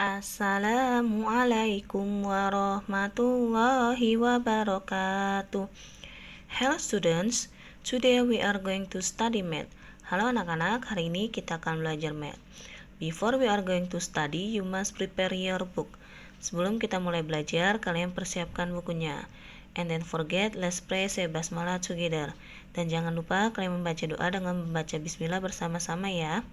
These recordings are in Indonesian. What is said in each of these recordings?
Assalamualaikum warahmatullahi wabarakatuh. Hello students, today we are going to study math. Halo anak-anak, hari ini kita akan belajar math. Before we are going to study, you must prepare your book. Sebelum kita mulai belajar, kalian persiapkan bukunya. And then forget, let's pray say basmalah together. Dan jangan lupa kalian membaca doa dengan membaca bismillah bersama-sama ya.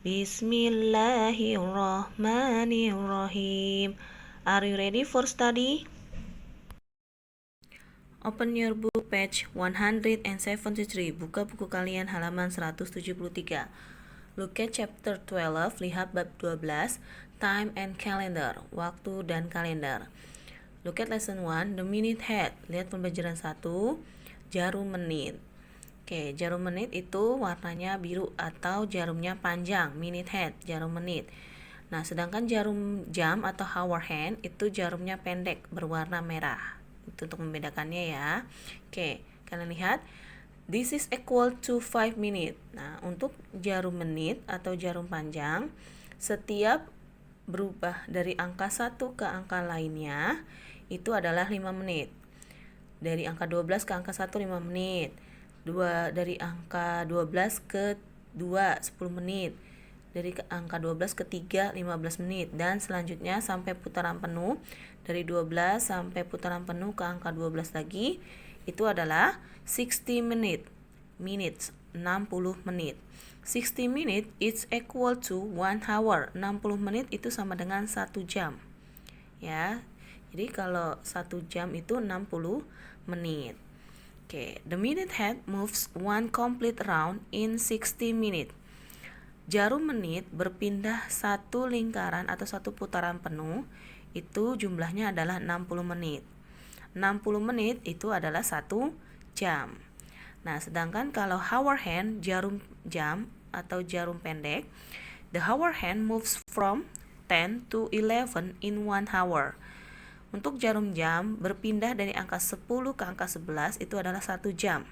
Bismillahirrahmanirrahim. Are you ready for study? Open your book page 173. Buka buku kalian halaman 173. Look at chapter 12. Lihat bab 12. Time and calendar. Waktu dan kalender. Look at lesson 1. The minute hand. Lihat pembelajaran 1. Jarum menit. Oke, jarum menit itu warnanya biru atau jarumnya panjang, minute hand, jarum menit. Nah, sedangkan jarum jam atau hour hand itu jarumnya pendek, berwarna merah. Itu untuk membedakannya ya. Oke, kalian lihat, this is equal to 5 minute. Nah, untuk jarum menit atau jarum panjang, setiap berubah dari angka 1 ke angka lainnya, itu adalah 5 menit. Dari angka 12 ke angka 1, 5 menit. Dari angka 12 ke 2, 10 menit. Dari angka 12 ke 3, 15 menit. Dan selanjutnya sampai putaran penuh. Dari 12 sampai putaran penuh ke angka 12 lagi. Itu adalah 60 minutes, 60 menit. 60 minutes is equal to 1 hour. 60 menit itu sama dengan 1 jam. Ya. Jadi kalau 1 jam itu 60 menit. Okay, the minute hand moves one complete round in 60 minutes. Jarum menit berpindah satu lingkaran atau satu putaran penuh, itu jumlahnya adalah 60 menit. 60 menit itu adalah 1 jam. Nah, sedangkan kalau hour hand, jarum jam atau jarum pendek, the hour hand moves from 10 to 11 in 1 hour. Untuk jarum jam berpindah dari angka 10 ke angka 11 itu adalah 1 jam.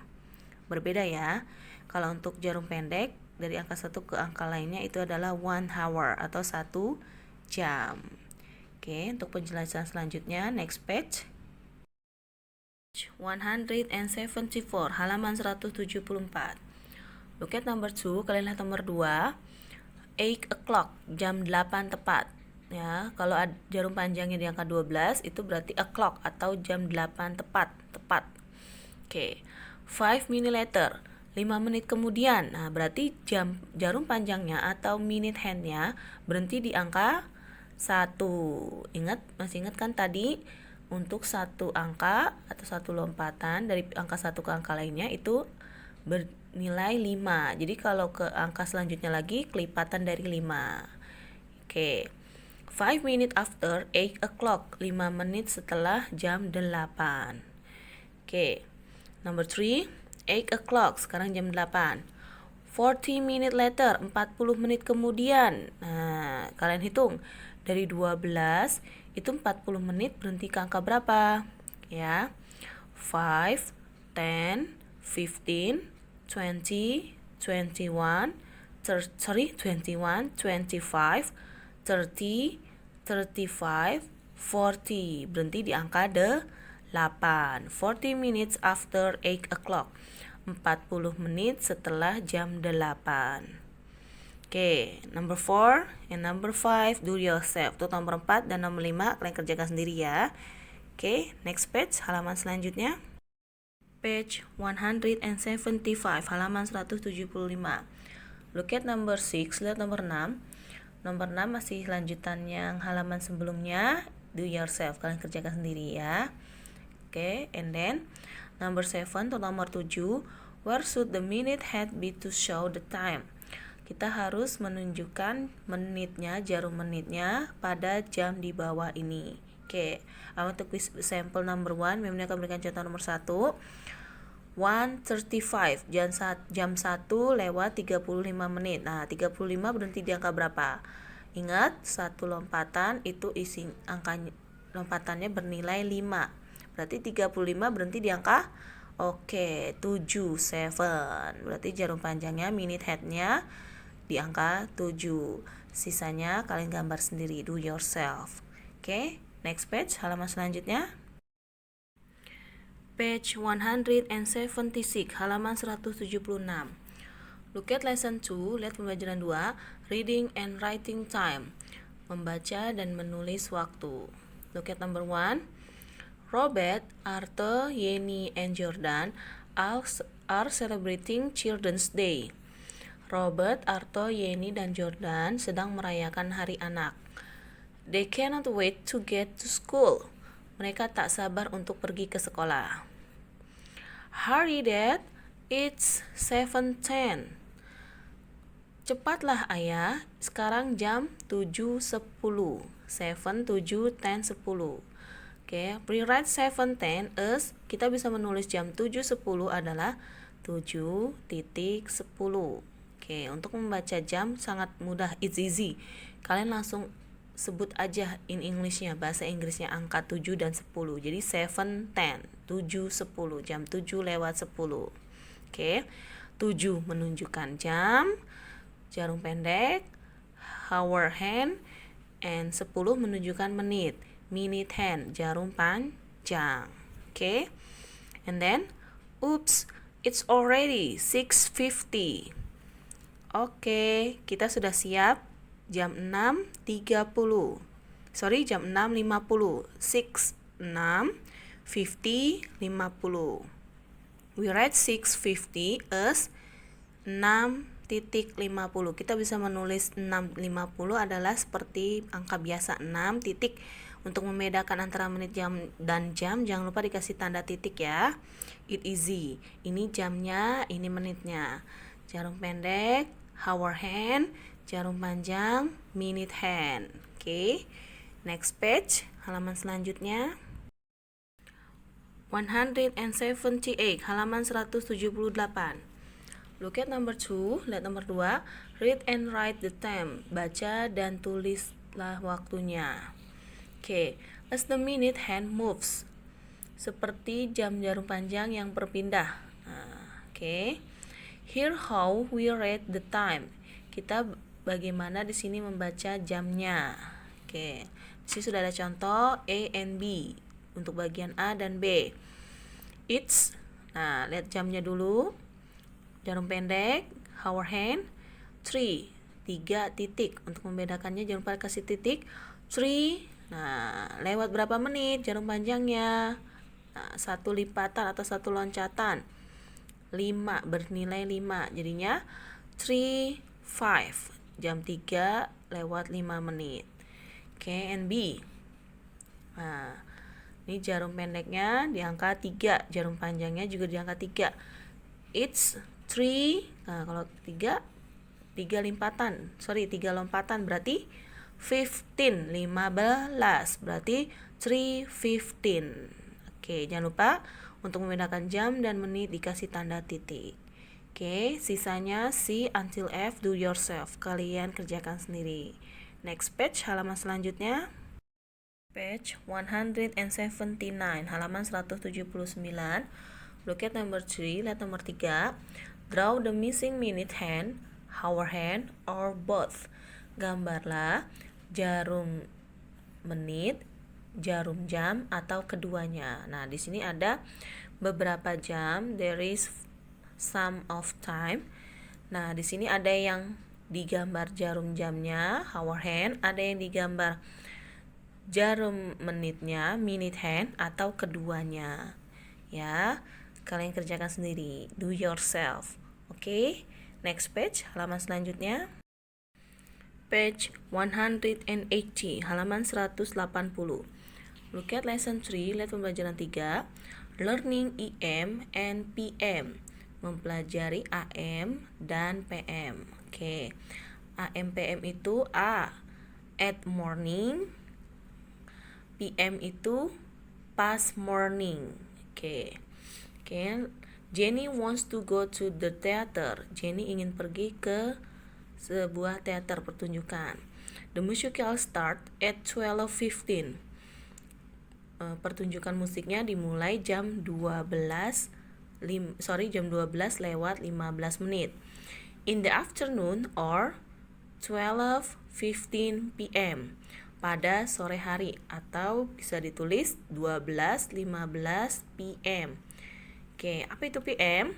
Berbeda ya. Kalau untuk jarum pendek dari angka 1 ke angka lainnya itu adalah 1 hour atau 1 jam. Oke, untuk penjelasan selanjutnya next page. 174 halaman 174. Look at number 2, kalian lihat nomor 2. 8 o'clock, jam 8 tepat. Ya, kalau jarum panjangnya di angka 12 itu berarti o'clock atau jam 8 tepat. Oke. 5 minutes later, 5 menit kemudian. Nah, berarti jarum panjangnya atau minute handnya berhenti di angka 1. Masih ingat kan tadi untuk satu angka atau satu lompatan dari angka 1 ke angka lainnya itu bernilai 5. Jadi kalau ke angka selanjutnya lagi kelipatan dari 5. Oke. 5 minutes after 8 o'clock, 5 menit setelah jam 8. Oke, number 3, 8 o'clock, sekarang jam 8. 40 minutes later, 40 menit kemudian. Nah, kalian hitung, dari 12, itu 40 menit berhenti ke angka berapa? Ya, 5, 10, 15, 20, 21, 21, 25, 30, 35, 40. Berhenti di angka 8. 40 minutes after 8 o'clock. 40 menit setelah jam 8. Oke, number 4 and number 5 do yourself. Itu nomor 4 dan nomor 5 kalian kerjakan sendiri ya. Oke, next page, halaman selanjutnya. Page 175, halaman 175. Look at number 6, lihat nomor 6. Nomor 6 masih lanjutan yang halaman sebelumnya, do yourself, kalian kerjakan sendiri ya. Oke, and then number 7 atau nomor 7, where should the minute hand be to show the time? Kita harus menunjukkan menitnya, jarum menitnya pada jam di bawah ini. Oke, I want to quiz sample number 1. Memang akan berikan contoh nomor 1. 1:35, jam 1 lewat 35 menit. Nah, 35 berhenti di angka berapa? Ingat, satu lompatan itu isi angkanya, lompatannya bernilai 5. Berarti 35 berhenti di angka 7. Berarti jarum panjangnya, minute headnya di angka 7. Sisanya kalian gambar sendiri, do yourself. Oke, next page, halaman selanjutnya. Page 176, halaman 176. Look at lesson 2, lihat pembelajaran 2, reading and writing time. Membaca dan menulis waktu. Look at number 1. Robert, Arthur, Yeni, and Jordan are celebrating Children's Day. Robert, Arthur, Yeni, dan Jordan sedang merayakan Hari Anak. They cannot wait to get to school. Mereka tak sabar untuk pergi ke sekolah. Hurry, Dad. It's 7:10. Cepatlah ayah, sekarang jam 7:10. 7, 7, 10, 10. Oke, rewrite 7:10 as, kita bisa menulis jam 7:10 adalah 7.10. Oke, untuk membaca jam sangat mudah, it's easy. Kalian langsung sebut aja in English-nya, bahasa Inggrisnya angka 7 dan 10. Jadi 7:10, 7:10, jam 7 lewat 10. Oke, 7 menunjukkan jam, jarum pendek, hour hand, and 10 menunjukkan menit, minute hand, jarum panjang. Oke, and then, oops, it's already 6:50. Oke, kita sudah siap jam 6.30. Jam 6.50. 6, 50, 50. We write 6:50 as 6.50. Kita bisa menulis 6.50 adalah seperti angka biasa 6 titik. Untuk membedakan antara menit jam dan jam, jangan lupa dikasih tanda titik ya. It easy. Ini jamnya, ini menitnya. Jarum pendek, hour hand, jarum panjang, minute hand. Oke. Next page, halaman selanjutnya. 178, halaman 178. Look at number 2, lihat nomor 2. Read and write the time. Baca dan tulislah waktunya. Oke, as the minute hand moves. Seperti jam jarum panjang yang berpindah. Oke. Here how we read the time. Kita bagaimana di sini membaca jamnya. Oke. Di sini sudah ada contoh A and B untuk bagian A dan B. It's, nah lihat jamnya dulu. Jarum pendek, hour hand, 3 titik. Untuk membedakannya jangan lupa kasih titik. 3, nah lewat berapa menit jarum panjangnya. Nah, 1 lipatan atau 1 loncatan. 5, bernilai 5. Jadinya 3, 5. Jam 3 lewat 5 menit. Oke, and B. Nah, ini jarum pendeknya di angka 3, jarum panjangnya juga di angka 3. It's 3, nah kalau 3 lompatan berarti 15, 15 berarti 3:15. Oke, jangan lupa untuk membedakan jam dan menit dikasih tanda titik. Oke, sisanya C until F, do yourself, kalian kerjakan sendiri. Next page, halaman selanjutnya. Page 179, halaman 179. Look at number 3, lihat nomor 3. Draw the missing minute hand, hour hand, or both. Gambarlah jarum menit, jarum jam, atau keduanya. Nah, di sini ada beberapa jam. There is some of time. Nah, di sini ada yang digambar jarum jamnya, hour hand, ada yang digambar jarum menitnya, minute hand, atau keduanya. Ya, kalian kerjakan sendiri, do yourself. Oke, next page, halaman selanjutnya. Page 180, halaman 180. Look at lesson 3, lihat pembelajaran 3. Learning EM and PM. Mempelajari AM dan PM. Oke, AM PM itu A, at morning. PM itu past morning. Oke. Jenny wants to go to the theater. Jenny ingin pergi ke sebuah teater pertunjukan. The musical start at 12:15. Pertunjukan musiknya dimulai jam 12 lewat 15 menit. In the afternoon or 12:15 p.m. pada sore hari, atau bisa ditulis 12:15 p.m. Oke, apa itu p.m.?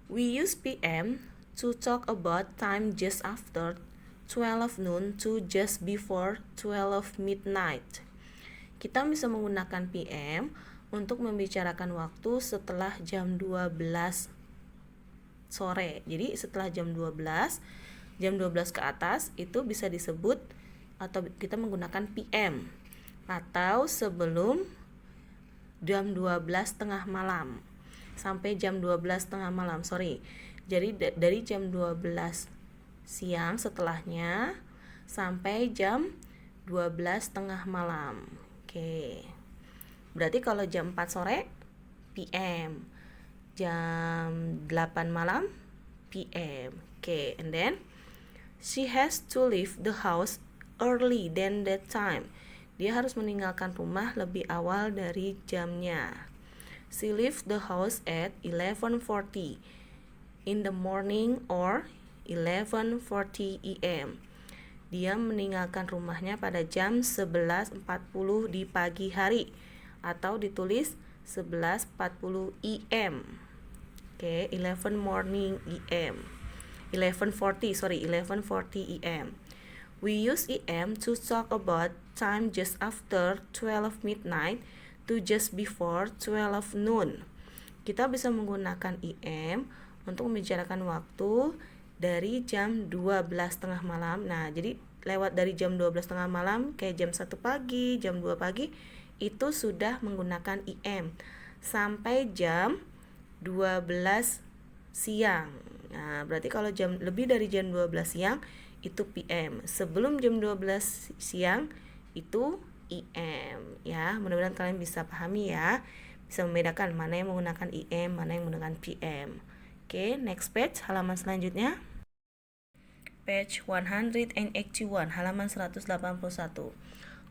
We use p.m. to talk about time just after 12 noon to just before 12 midnight. Kita bisa menggunakan p.m. untuk membicarakan waktu setelah jam 12 sore. Jadi setelah jam 12 ke atas itu bisa disebut atau kita menggunakan PM, atau sebelum jam 12 tengah malam sampai jam 12 tengah malam, jadi dari jam 12 siang setelahnya sampai jam 12 tengah malam. Oke, berarti kalau jam 4 sore PM, jam 8 malam PM. Oke, and then she has to leave the house early than that time. Dia harus meninggalkan rumah lebih awal dari jamnya. She leaves the house at 11:40 in the morning or 11:40 a.m. Dia meninggalkan rumahnya pada jam 11:40 di pagi hari, atau ditulis 11:40 a.m. Oke, 11 morning a.m. 11:40 a.m. We use EM to talk about time just after 12 midnight to just before 12 noon. Kita bisa menggunakan EM untuk membicarakan waktu dari jam 12 tengah malam. Nah, jadi lewat dari jam 12 tengah malam kayak jam 1 pagi, jam 2 pagi itu sudah menggunakan EM sampai jam 12 siang. Nah, berarti kalau lebih dari jam 12 siang itu PM. Sebelum jam 12 siang itu IM ya. Mudah-mudahan kalian bisa pahami ya. Bisa membedakan mana yang menggunakan IM, mana yang menggunakan PM. Oke, next page, halaman selanjutnya. Page 181, halaman 181.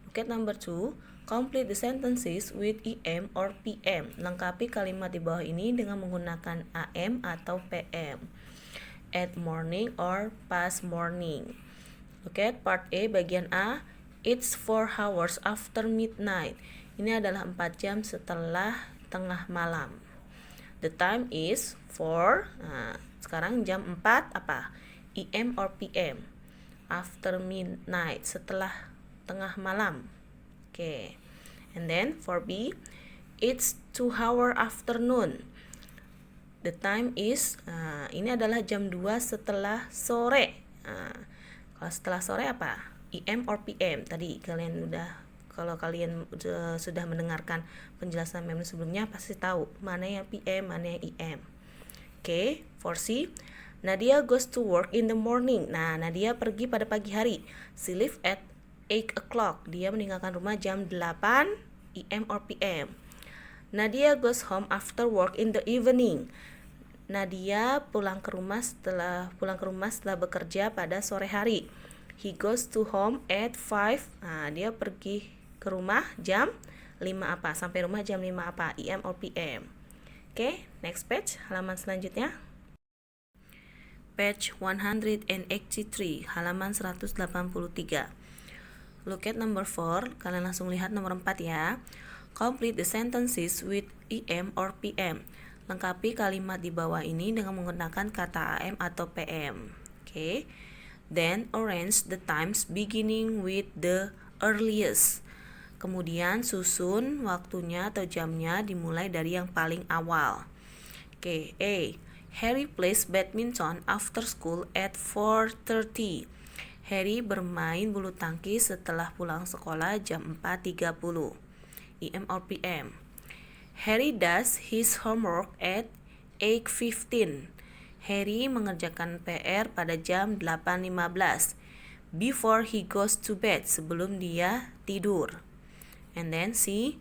Look at number 2. Complete the sentences with EM or PM. Lengkapi kalimat di bawah ini dengan menggunakan AM atau PM. At morning or past morning. Look at part A, bagian A. It's 4 hours after midnight. Ini adalah 4 jam setelah tengah malam. The time is 4. Nah, sekarang jam 4 apa? EM or PM? After midnight, setelah tengah malam. Oke. And then for B, it's 2 hour afternoon. The time is, ini adalah jam 2 setelah sore. Kalau setelah sore apa? EM or PM? Tadi kalau kalian sudah mendengarkan penjelasan meme sebelumnya pasti tahu mana yang PM, mana yang EM. Oke, for C, Nadia goes to work in the morning. Nah, Nadia pergi pada pagi hari. She leave at 8 o'clock. Dia meninggalkan rumah jam 8, EM or PM. Nadia goes home after work in the evening. Nadia pulang ke rumah setelah bekerja pada sore hari. He goes to home at 5. Nah, dia pergi ke rumah jam 5 apa? Sampai rumah jam 5 apa? EM or PM. Oke, next page, halaman selanjutnya. Page 183, halaman 183. Look at number 4. Kalian langsung lihat nomor 4 ya. Complete the sentences with EM or PM. Lengkapi kalimat di bawah ini dengan menggunakan kata AM atau PM. Okay. Then arrange the times beginning with the earliest. Kemudian susun waktunya atau jamnya dimulai dari yang paling awal. Okay. A. Harry plays badminton after school at 4:30. Harry bermain bulu tangkis setelah pulang sekolah jam 4:30. EM or PM. Harry does his homework at 8:15. Harry mengerjakan PR pada jam 8:15 before he goes to bed, sebelum dia tidur. And then C,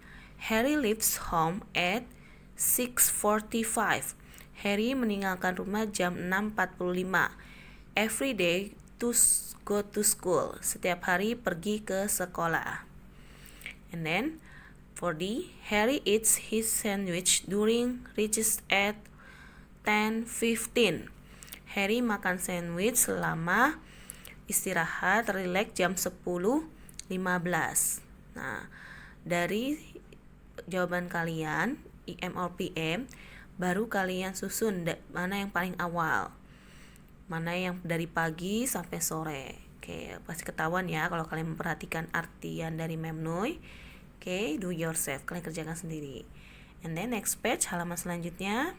Harry leaves home at 6:45. Harry meninggalkan rumah jam 6:45. Every day to go to school. Setiap hari pergi ke sekolah. And then for D, Harry eats his sandwich during reaches at 10:15. Harry makan sandwich selama istirahat, relax jam 10.15. Nah, dari jawaban kalian IM or PM, baru kalian susun mana yang paling awal, mana yang dari pagi sampai sore. Oke, pasti ketahuan ya kalau kalian memperhatikan artian dari memnoy. Oke, do yourself, kalian kerjakan sendiri. And then next page, halaman selanjutnya.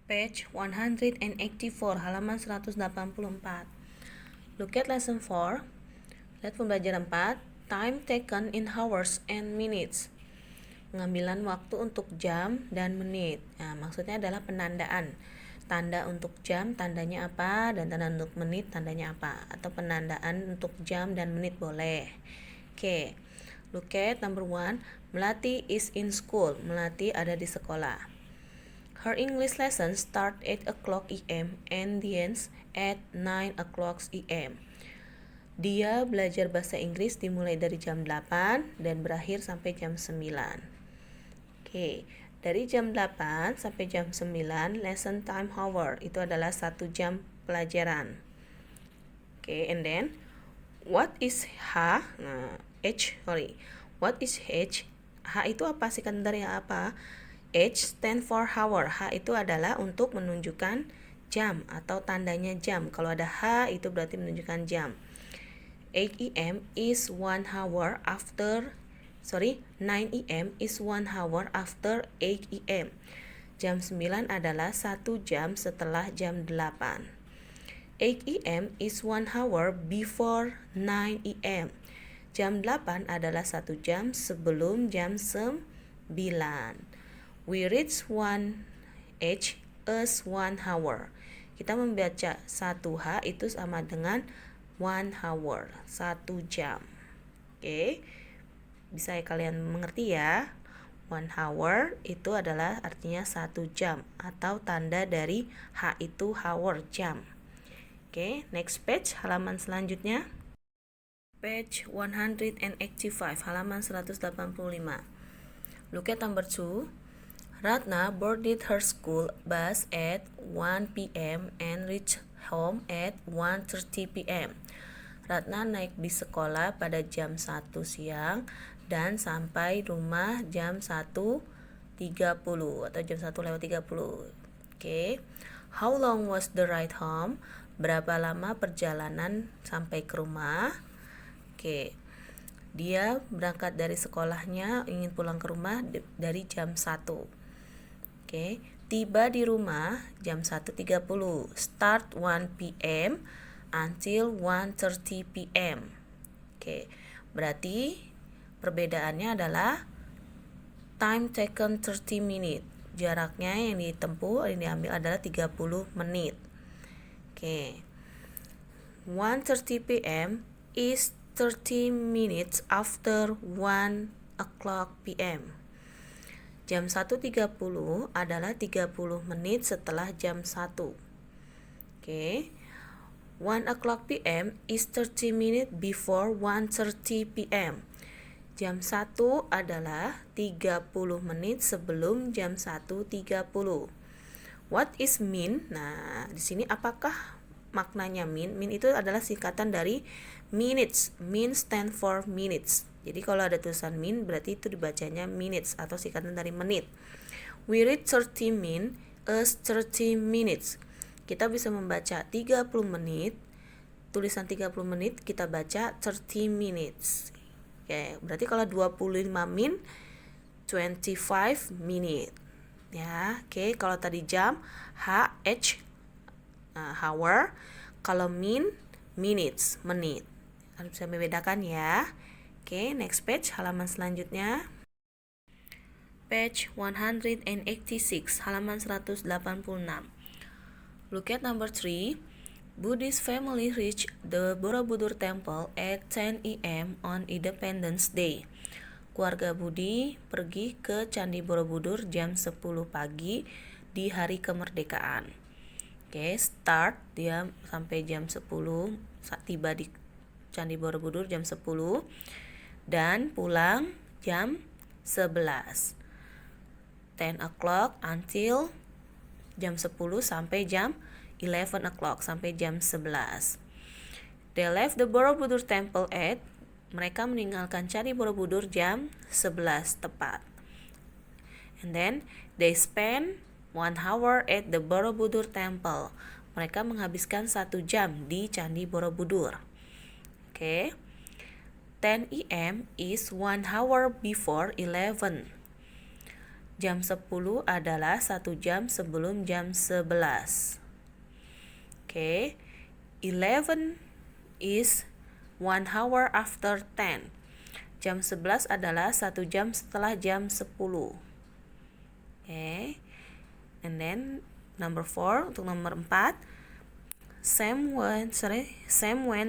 Page 184, halaman 184. Look at lesson 4. Lihat pembelajaran 4. Time taken in hours and minutes. Pengambilan waktu untuk jam dan menit. Nah, maksudnya adalah penandaan. Tanda untuk jam, tandanya apa, dan tanda untuk menit, tandanya apa. Atau penandaan untuk jam dan menit boleh. Oke, look at number 1. Melati is in school. Melati ada di sekolah. Her English lesson start 8 o'clock AM and ends at 9 o'clock AM. Dia belajar bahasa Inggris dimulai dari jam 8 dan berakhir sampai jam 9. Oke, dari jam 8 sampai jam 9 lesson time hour, itu adalah 1 jam pelajaran. Oke, and then what is H? Nah, what is H? H itu apa? Singkatan dari apa? H stand for hour. H itu adalah untuk menunjukkan jam atau tandanya jam. Kalau ada H itu berarti menunjukkan jam. 8 AM is 1 hour after 9 AM is 1 hour after 8 AM. Jam 9 adalah 1 jam setelah jam 8. 8 AM is 1 hour before 9 AM. Jam 8 adalah 1 jam sebelum jam 9. We reach 1H as 1 hour. Kita membaca 1H itu sama dengan 1 hour, 1 jam. Oke, bisa kalian mengerti ya. 1 hour itu adalah artinya 1 jam, atau tanda dari H itu hour, jam. Oke, next page, halaman selanjutnya. Page 185, halaman 185. Look at number 2. Ratna boarded her school bus at 1 p.m. and reached home at 1:30 p.m. Ratna naik bis sekolah pada jam 1 siang dan sampai rumah jam 1.30 atau jam 1:30. Oke. How long was the ride home? Berapa lama perjalanan sampai ke rumah? Oke. Dia berangkat dari sekolahnya, ingin pulang ke rumah dari jam 1. Oke, tiba di rumah jam 1.30. Start 1 p.m. until 1:30 p.m. Oke, berarti perbedaannya adalah time taken 30 minutes. Jaraknya yang ditempuh, yang diambil adalah 30 menit. Oke. 1:30 p.m. is 30 minutes after 1 o'clock p.m. Jam 1.30 adalah 30 menit setelah jam 1. Oke. 1 o'clock p.m. is 30 minutes before 1:30 p.m. Jam 1 adalah 30 menit sebelum jam 1.30. What is min? Nah, di sini apakah maknanya min? Min itu adalah singkatan dari minutes. Min stand for minutes. Jadi kalau ada tulisan min berarti itu dibacanya minutes atau singkatan dari menit. We read 30 min as 30 minutes. Kita bisa membaca 30 menit. Tulisan 30 menit kita baca 30 minutes. Oke, berarti kalau 25 min 25 minute. Ya, oke, kalau tadi jam h hour, kalau min minutes, menit. Harus bisa membedakan ya. Oke, next page, halaman selanjutnya. Page 186, halaman 186. Look at number 3. Buddhist family reached the Borobudur Temple at 10 a.m. on Independence Day. Keluarga Budi pergi ke Candi Borobudur jam 10 pagi di hari kemerdekaan. Oke, start dia sampai jam 10, tiba di Candi Borobudur jam 10 dan pulang jam 11. 10 o'clock until jam 10 sampai jam 11 o'clock sampai jam 11. They left the Borobudur Temple at, mereka meninggalkan Candi Borobudur jam 11 tepat. And then they spent 1 hour at the Borobudur Temple. Mereka menghabiskan 1 jam di Candi Borobudur. Oke. 10 a.m. is 1 hour before 11. Jam 10 adalah 1 jam sebelum jam 11. Oke. 11 is 1 hour after 10. Jam 11 adalah 1 jam setelah jam 10. Oke. And then number 4, untuk nomor 4, Sam went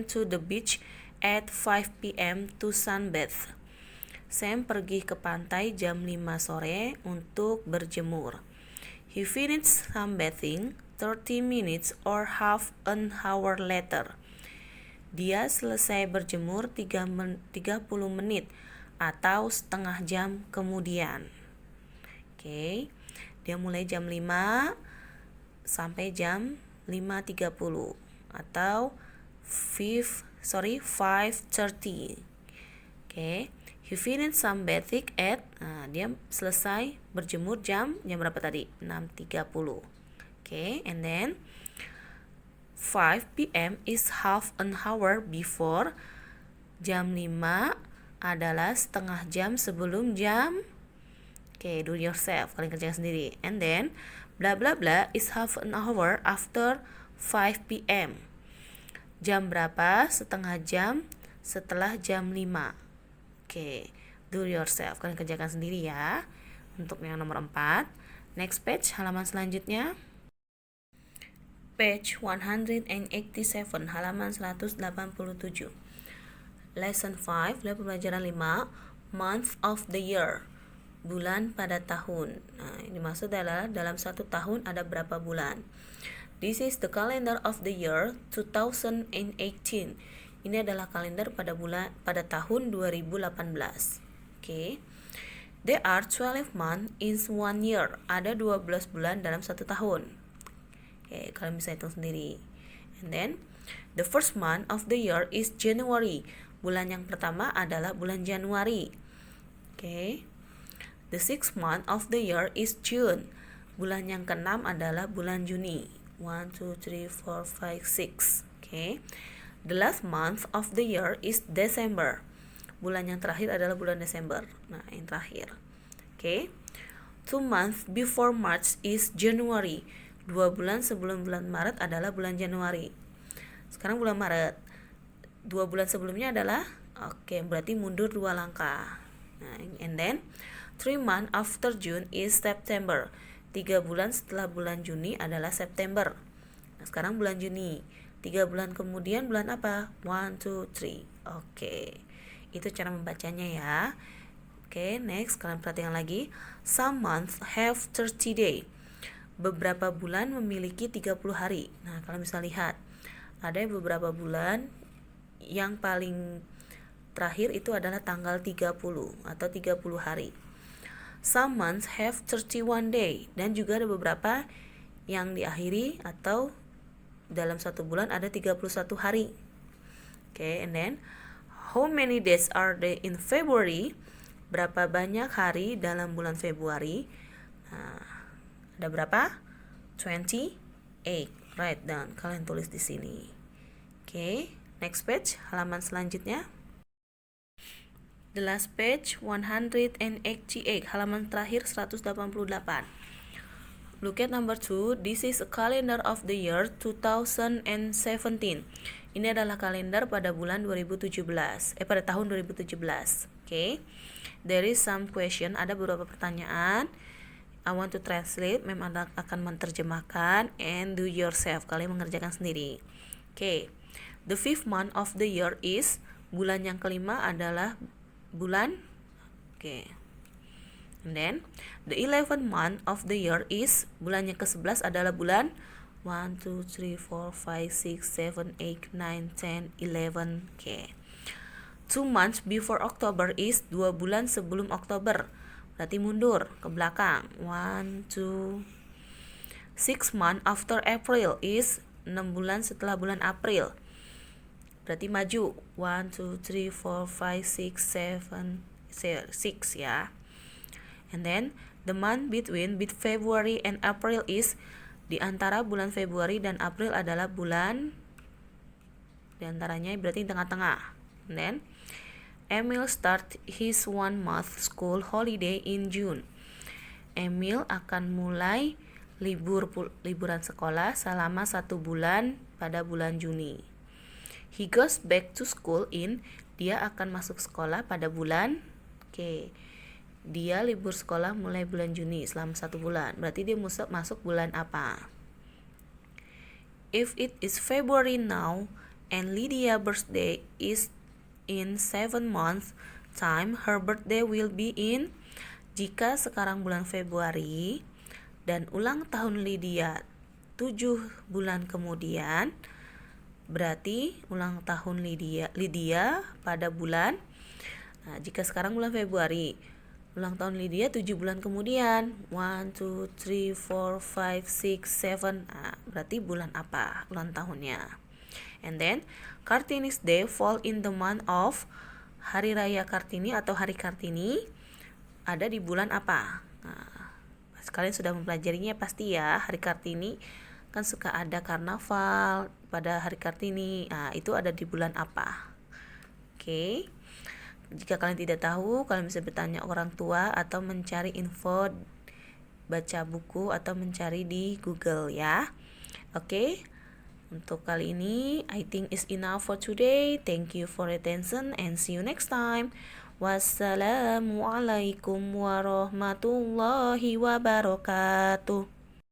to the beach at 5 p.m. to sunbathe. Sam pergi ke pantai jam 5 sore untuk berjemur. He finished sunbathing 30 minutes or half an hour later. Dia selesai berjemur 30 menit atau setengah jam kemudian. Oke. Dia mulai jam 5 sampai jam 5.30 atau 5:30. Oke. He finished sunbathing at, dia selesai berjemur jam berapa tadi? 6.30. Oke, and then 5 p.m. is half an hour before. Jam 5 adalah setengah jam sebelum jam. Oke, do yourself, kalian kerjakan sendiri. And then bla bla bla is half an hour after 5 p.m. Jam berapa? Setengah jam setelah jam 5. Oke, do yourself, kalian kerjakan sendiri ya. Untuk yang nomor 4. Next page, halaman selanjutnya. Page 187, halaman 187. Lesson 5, pelajaran 5, month of the year, bulan pada tahun. Nah, ini maksud adalah dalam satu tahun ada berapa bulan. This is the calendar of the year 2018. Ini adalah kalender pada tahun 2018. Okay. There are 12 months in 1 year. Ada 12 bulan dalam satu tahun. Okay, kalian bisa hitung sendiri. And then the first month of the year is January. Bulan yang pertama adalah bulan Januari. Okay. The sixth month of the year is June. Bulan yang keenam adalah bulan Juni. 1, 2, 3, 4, 5, 6. Okay. The last month of the year is December. Bulan yang terakhir adalah bulan Desember. Nah, yang terakhir. Okay. 2 months before March is January. 2 bulan sebelum bulan Maret adalah bulan Januari. Sekarang bulan Maret. 2 bulan sebelumnya adalah, berarti mundur 2 langkah. Nah, and then 3 months after June is September. 3 bulan setelah bulan Juni adalah September. Nah, sekarang bulan Juni. 3 bulan kemudian bulan apa? 1, 2, 3. Oke. Itu cara membacanya ya. Oke, next kalian perhatikan lagi. Some months have 30 days. Beberapa bulan memiliki 30 hari. Nah, kalian bisa lihat. Ada beberapa bulan yang paling terakhir itu adalah tanggal 30 atau 30 hari. Some months have 31 days, dan juga ada beberapa yang diakhiri atau dalam satu bulan ada 31 hari. Okay, and then how many days are there in February? Berapa banyak hari dalam bulan Februari? Nah, ada berapa? 28. Write down. Kalian tulis di sini. Okay, next page, halaman selanjutnya. The last page 188, halaman terakhir 188. Look at number 2. This is a calendar of the year 2017. Ini adalah kalender pada bulan 2017. Pada tahun 2017. Okay. There is some question. Ada beberapa pertanyaan. I want to translate. Mem akan menerjemahkan. And do yourself. Kalian mengerjakan sendiri. Okay. The 5th month of the year is, bulan yang kelima adalah bulan. Okay. And then the 11th month of the year is, bulan yang ke-11 adalah bulan 1, 2, 3, 4, 5, 6, 7, 8, 9, 10, 11. Okay. 2 months before October is, 2 bulan sebelum Oktober. Berarti mundur ke belakang. 1, 2. 6 months after April is, 6 bulan setelah bulan April. berarti maju 1, 2, 3, 4, 5, 6, 7, 6 ya. And then the month between February and April is, di antara bulan Februari dan April adalah bulan, di antaranya berarti tengah-tengah. And then Emil start his 1 month school holiday in June. Emil akan mulai liburan sekolah selama 1 bulan pada bulan Juni. He goes back to school in, dia akan masuk sekolah pada bulan, dia libur sekolah mulai bulan Juni selama 1 bulan. Berarti dia masuk bulan apa? If it is February now and Lydia's birthday is in 7 months time, her birthday will be in, jika sekarang bulan Februari dan ulang tahun Lydia 7 bulan kemudian, berarti ulang tahun Lydia pada bulan, nah jika sekarang bulan Februari, ulang tahun Lydia 7 bulan kemudian, 1, 2, 3, 4, 5, 6, 7, nah, berarti bulan apa ulang tahunnya? And then Kartini's Day fall in the month of, hari raya Kartini atau hari Kartini ada di bulan apa? Nah, kalian sudah mempelajarinya pasti ya. Hari Kartini kan suka ada karnaval pada hari Kartini. Nah, itu ada di bulan apa? Jika kalian tidak tahu, kalian bisa bertanya orang tua atau mencari info, baca buku atau mencari di Google ya. Untuk kali ini, I think is enough for today. Thank you for attention and see you next time. Wassalamualaikum warahmatullahi wabarakatuh.